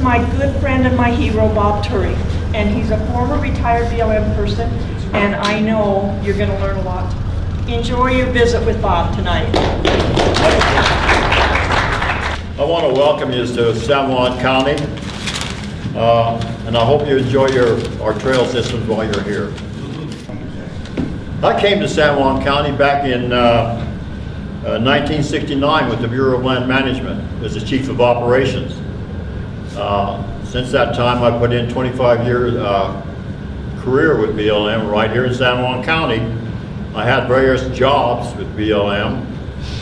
my good friend and my hero, Bob Turley, and he's a former retired BLM person, and I know you're going to learn a lot. Enjoy your visit with Bob tonight. I want to welcome you to San Juan County, and I hope you enjoy our trail systems while you're here. I came to San Juan County back in 1969 with the Bureau of Land Management as the Chief of Operations. Since that time, I put in 25 years career with BLM right here in San Juan County. I had various jobs with BLM.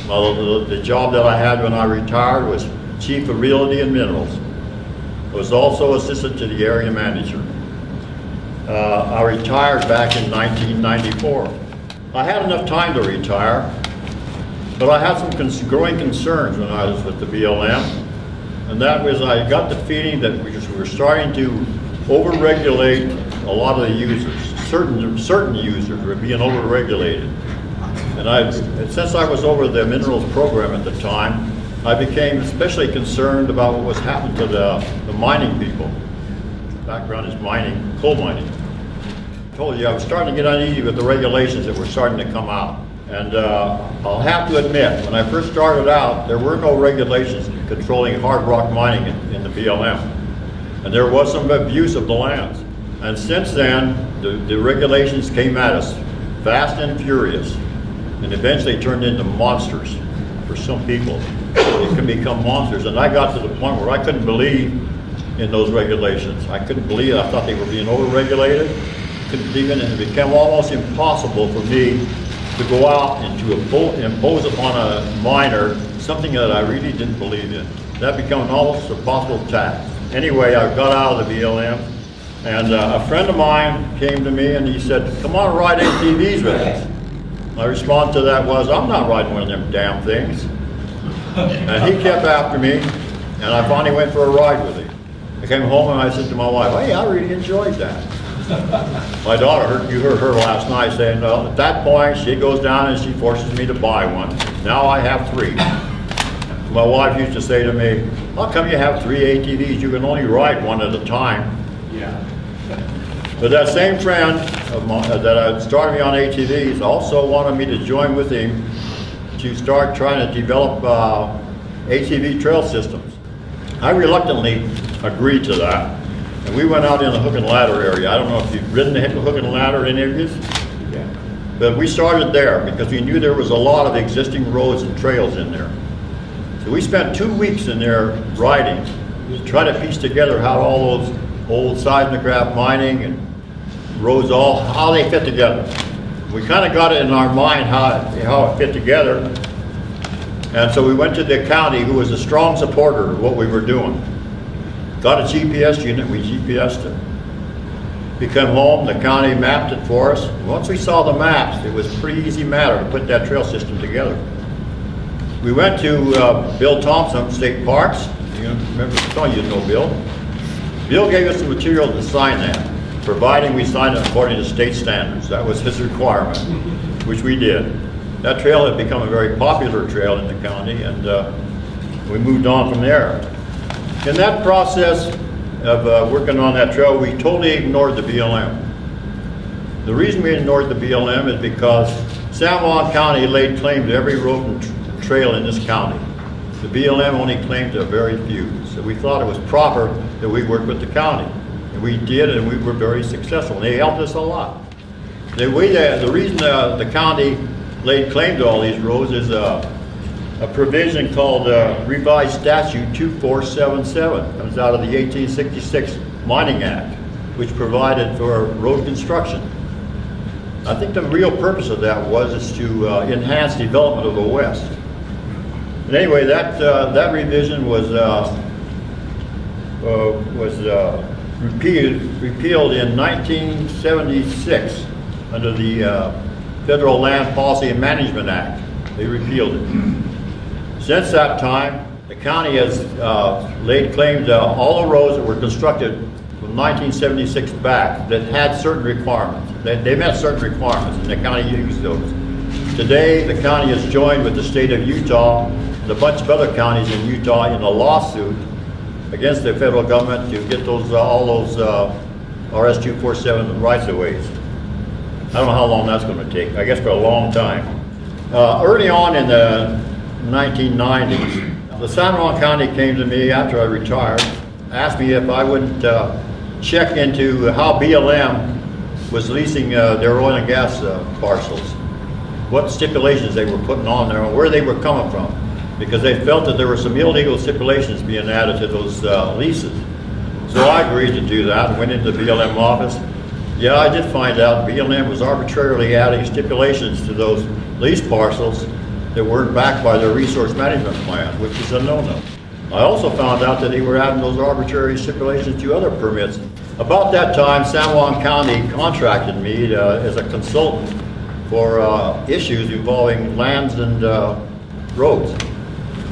The job that I had when I retired was Chief of Realty and Minerals. I was also assistant to the area manager. I retired back in 1994. I had enough time to retire, but I had some growing concerns when I was with the BLM, and that was I got the feeling that we were starting to over-regulate a lot of the users. Certain users were being over-regulated. And since I was over the minerals program at the time, I became especially concerned about what was happening to the mining people. The background is mining, coal mining. I told you I was starting to get uneasy with the regulations that were starting to come out. And I'll have to admit, when I first started out, there were no regulations controlling hard rock mining in the BLM. And there was some abuse of the lands. And since then, the regulations came at us fast and furious, and eventually turned into monsters for some people. It can become monsters. And I got to the point where I couldn't believe in those regulations. I couldn't believe it. I thought they were being over-regulated. Couldn't believe it, and it became almost impossible for me to go out and to impose upon a miner something that I really didn't believe in. That became an almost impossible task. Anyway, I got out of the BLM, and a friend of mine came to me and he said, "Come on, ride ATVs with us." My response to that was, "I'm not riding one of them damn things." And he kept after me, and I finally went for a ride with him. I came home and I said to my wife, "Hey, I really enjoyed that." My daughter, you heard her last night saying, well, at that point, she goes down and she forces me to buy one. Now I have 3. My wife used to say to me, "How come you have 3 ATVs? You can only ride one at a time." Yeah. But that same friend of mine that had started me on ATVs also wanted me to join with him to start trying to develop ATV trail systems. I reluctantly agreed to that. And we went out in the hook and ladder area. I don't know if you've ridden the hook and ladder, any of you? Yeah. But we started there because we knew there was a lot of existing roads and trails in there. So we spent 2 weeks in there riding to try to piece together how all those old seismograph mining and roads how they fit together. We kind of got it in our mind how it fit together. And so we went to the county, who was a strong supporter of what we were doing. Got a GPS unit, we GPSed it. We come home, the county mapped it for us. Once we saw the maps, it was a pretty easy matter to put that trail system together. We went to Bill Thompson, State Parks. You remember, you know Bill. Bill gave us the material to sign that, providing we signed it according to state standards. That was his requirement, which we did. That trail had become a very popular trail in the county, and we moved on from there. In that process of working on that trail, we totally ignored the BLM. The reason we ignored the BLM is because San Juan County laid claim to every road and trail in this county. The BLM only claimed to a very few. So we thought it was proper that we work with the county. And we did, and we were very successful. They helped us a lot. The reason the county laid claim to all these roads is a provision called Revised Statute 2477. It comes out of the 1866 Mining Act, which provided for road construction. I think the real purpose of that is to enhance development of the West. But anyway, that revision was repealed in 1976 under the Federal Land Policy and Management Act. They repealed it. Since that time, the county has laid claim to all the roads that were constructed from 1976 back that had certain requirements. They met certain requirements, and the county used those. Today, the county has joined with the state of Utah and a bunch of other counties in Utah in a lawsuit against the federal government to get those all those RS-247 rights-of-ways. I don't know how long that's going to take. I guess for a long time. Early on in the 1990s, the San Juan County came to me after I retired, asked me if I wouldn't check into how BLM was leasing their oil and gas parcels, what stipulations they were putting on there, and where they were coming from, because they felt that there were some illegal stipulations being added to those leases. So I agreed to do that and went into the BLM office. Yeah, I did find out BLM was arbitrarily adding stipulations to those lease parcels that weren't backed by their resource management plan, which is a no-no. I also found out that they were adding those arbitrary stipulations to other permits. About that time, San Juan County contracted me as a consultant for issues involving lands and roads.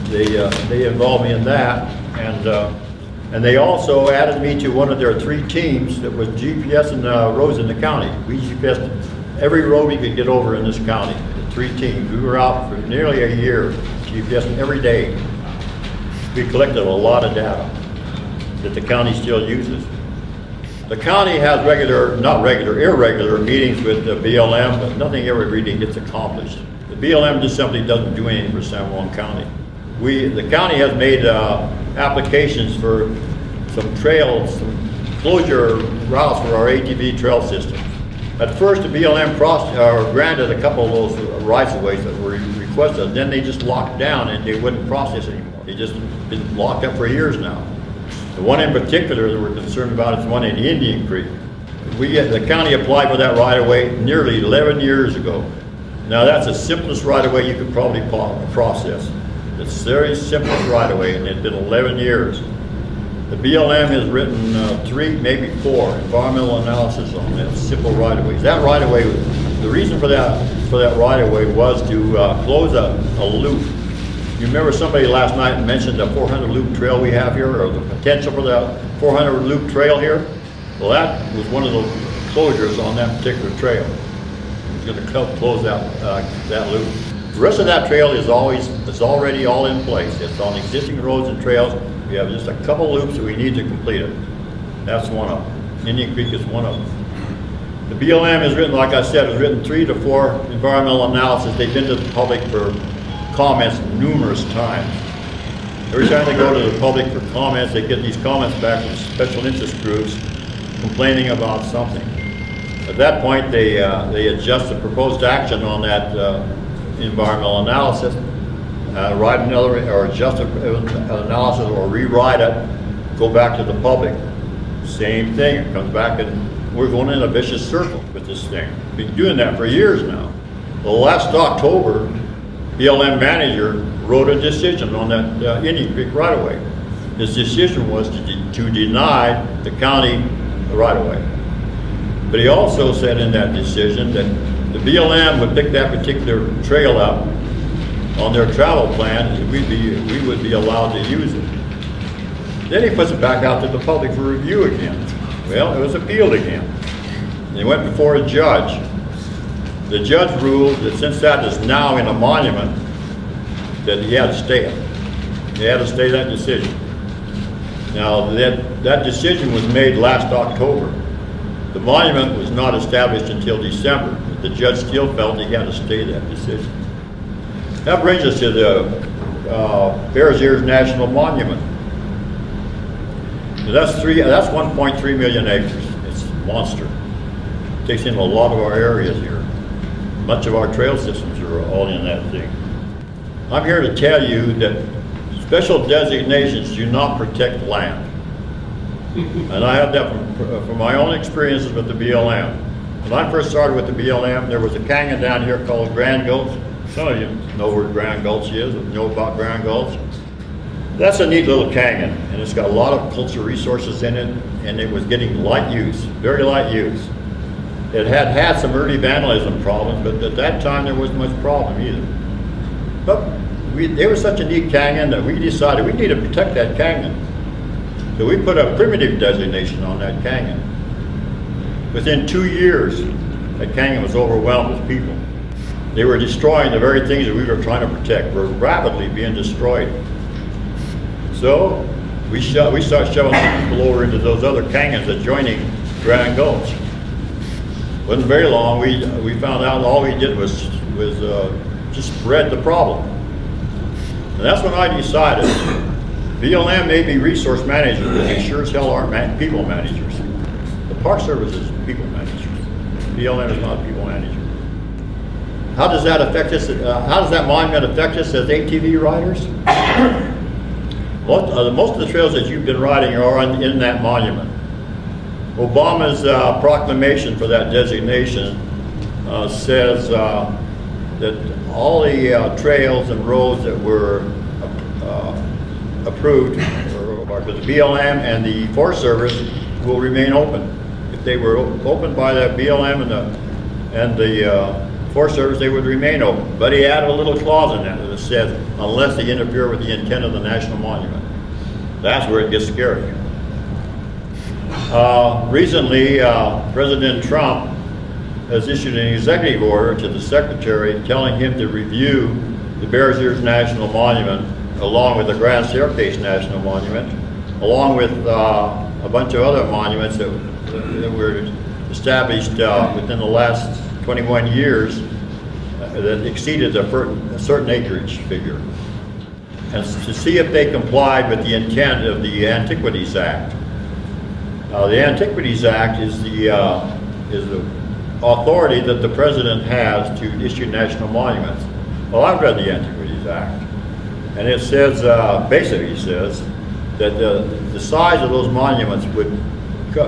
They involved me in that, and they also added me to one of their 3 teams that was GPSing roads in the county. We GPSed every road we could get over in this county, the 3 teams. We were out for nearly a year, GPSing every day. We collected a lot of data that the county still uses. The county has irregular meetings with the BLM, but nothing ever really gets accomplished. The BLM just simply doesn't do anything for San Juan County. The county has made applications for some trails, some closure routes for our ATV trail system. At first, the BLM granted a couple of those rights-of-ways that were requested. Then they just locked down and they wouldn't process anymore. They just been locked up for years now. The one in particular that we're concerned about is one in Indian Creek. The county applied for that right-of-way nearly 11 years ago. Now that's the simplest right-of-way you could probably process. It's the very simplest right-of-way, and it's been 11 years. The BLM has written 3, maybe 4 environmental analysis on that simple right-of-ways. That right-of-way, the reason for that right-of-way was to close a loop. You remember somebody last night mentioned the 400 loop trail we have here, or the potential for the 400 loop trail here? Well, that was one of the closures on that particular trail. It's going to close that loop. The rest of that trail is already all in place. It's on existing roads and trails. We have just a couple loops that we need to complete it. That's one of them. Indian Creek is one of them. The BLM has written, like I said, has written 3 to 4 environmental analysis. They've been to the public for comments numerous times. Every time they go to the public for comments, they get these comments back from special interest groups complaining about something. At that point, they adjust the proposed action on that environmental analysis, write another, or adjust an analysis, or rewrite it, go back to the public. Same thing, it comes back, and we're going in a vicious circle with this thing. We've been doing that for years now. Well, last October, BLM Manager wrote a decision on that Indian Creek right-of-way. His decision was to deny the county the right-of-way. But he also said in that decision that the BLM would pick that particular trail up on their travel plan, and we would be allowed to use it. Then he puts it back out to the public for review again. Well, it was appealed again. And it went before a judge. The judge ruled that since that is now in a monument, that he had to stay it. He had to stay that decision. Now, that decision was made last October. The monument was not established until December. The judge still felt he had to stay that decision. That brings us to the Bears Ears National Monument. Now, that's 1.3 million acres. It's a monster. It takes in a lot of our areas here. Much of our trail systems are all in that thing. I'm here to tell you that special designations do not protect land. And I have that from my own experiences with the BLM. When I first started with the BLM, there was a canyon down here called Grand Gulch. Some of you know where Grand Gulch is, or know about Grand Gulch. That's a neat little canyon, and it's got a lot of cultural resources in it, and it was getting light use, very light use. It had some early vandalism problems, but at that time there wasn't much problem either. But it was such a neat canyon that we decided we need to protect that canyon. So we put a primitive designation on that canyon. Within 2 years, that canyon was overwhelmed with people. They were destroying the very things that we were trying to protect, were rapidly being destroyed. So we start shoving people over into those other canyons adjoining Grand Gulch. Wasn't very long, we found out all we did was just spread the problem. And that's when I decided, BLM may be resource managers, but they sure as hell aren't people managers. The Park Service is people managers. BLM is not a people manager. How does that affect us? How does that monument affect us as ATV riders? Most of the trails that you've been riding are in that monument. Obama's proclamation for that designation says that all the trails and roads that were approved by the BLM and the Forest Service will remain open. If they were opened by the BLM and the Forest Service, they would remain open. But he added a little clause in that that says, unless they interfere with the intent of the national monument. That's where it gets scary. Recently, President Trump has issued an executive order to the Secretary telling him to review the Bears Ears National Monument along with the Grand Staircase National Monument, along with a bunch of other monuments that were established within the last 21 years that exceeded a certain acreage figure, and to see if they complied with the intent of the Antiquities Act. The Antiquities Act is the authority that the president has to issue national monuments. Well, I've read the Antiquities Act, and it says, basically says, that the size of those monuments would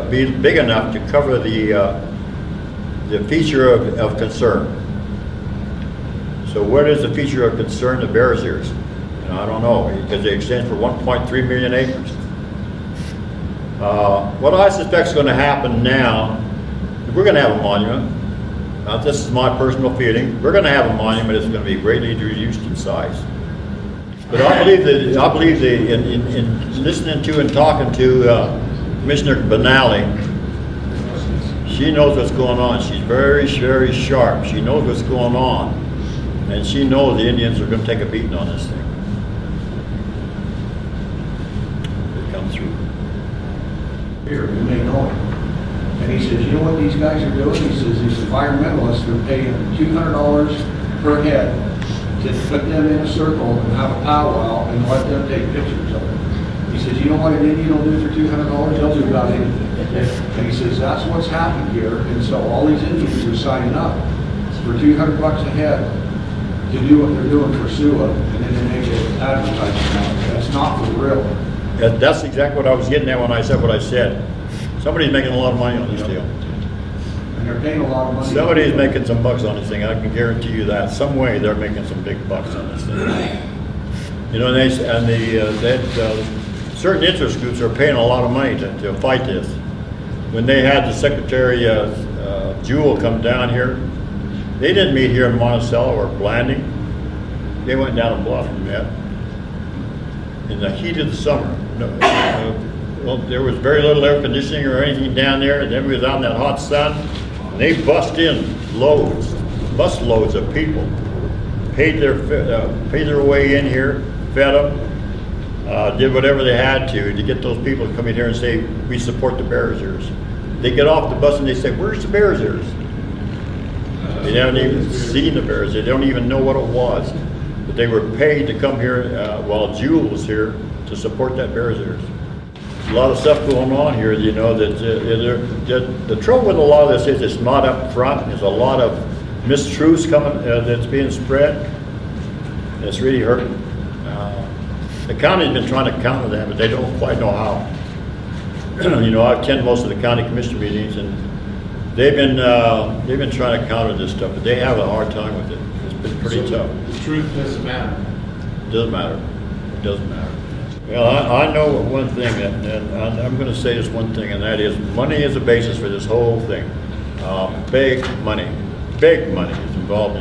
be big enough to cover the feature of concern. So what is the feature of concern to Bears Ears? I don't know, because they extend for 1.3 million acres. What I suspect is going to happen now, we're going to have a monument. Now, this is my personal feeling. We're going to have a monument that's going to be greatly reduced in size. But I believe that in listening to and talking to Commissioner Benally, she knows what's going on. She's very, very sharp. She knows what's going on. And she knows the Indians are going to take a beating on this thing. They come through. Here, you may know him. And he says, you know what these guys are doing? He says, these environmentalists are paying $200 per head to put them in a circle and have a powwow and let them take pictures of it. He says, you know what an Indian will do for $200? They'll do about anything. And he says, that's what's happened here. And so all these Indians are signing up for $200 a head to do what they're doing for SUA, and then they make it advertising out. That's not for real. That's exactly what I was getting at when I said what I said. Somebody's making a lot of money on this deal. And they're paying a lot of money. Somebody's making some bucks on this thing. I can guarantee you that. Some way they're making some big bucks on this thing. You know, certain interest groups are paying a lot of money to fight this. When they had the Secretary Jewell come down here, they didn't meet here in Monticello or Blanding. They went down a bluff and met in the heat of the summer. Well, there was very little air conditioning or anything down there, and everybody was out in that hot sun. And they bust in bus loads of people, paid their way in here, fed them, did whatever they had to get those people to come in here and say, we support the Bears Ears. They get off the bus and they say, where's the Bears Ears? They haven't even seen the Bears. They don't even know what it was. But they were paid to come here while Jewell was here to support that Bears Ears. A lot of stuff going on here, you know, that the trouble with a lot of this is it's not up front. There's a lot of mistruths coming that's being spread. And it's really hurting. The county's been trying to counter that, but they don't quite know how. You know, I attend most of the county commission meetings, and they've been trying to counter this stuff, but they have a hard time with it. It's been pretty tough. The truth doesn't matter. It doesn't matter. It doesn't matter. Well, I know one thing, and I'm going to say this one thing, and that is money is the basis for this whole thing. Big money is involved in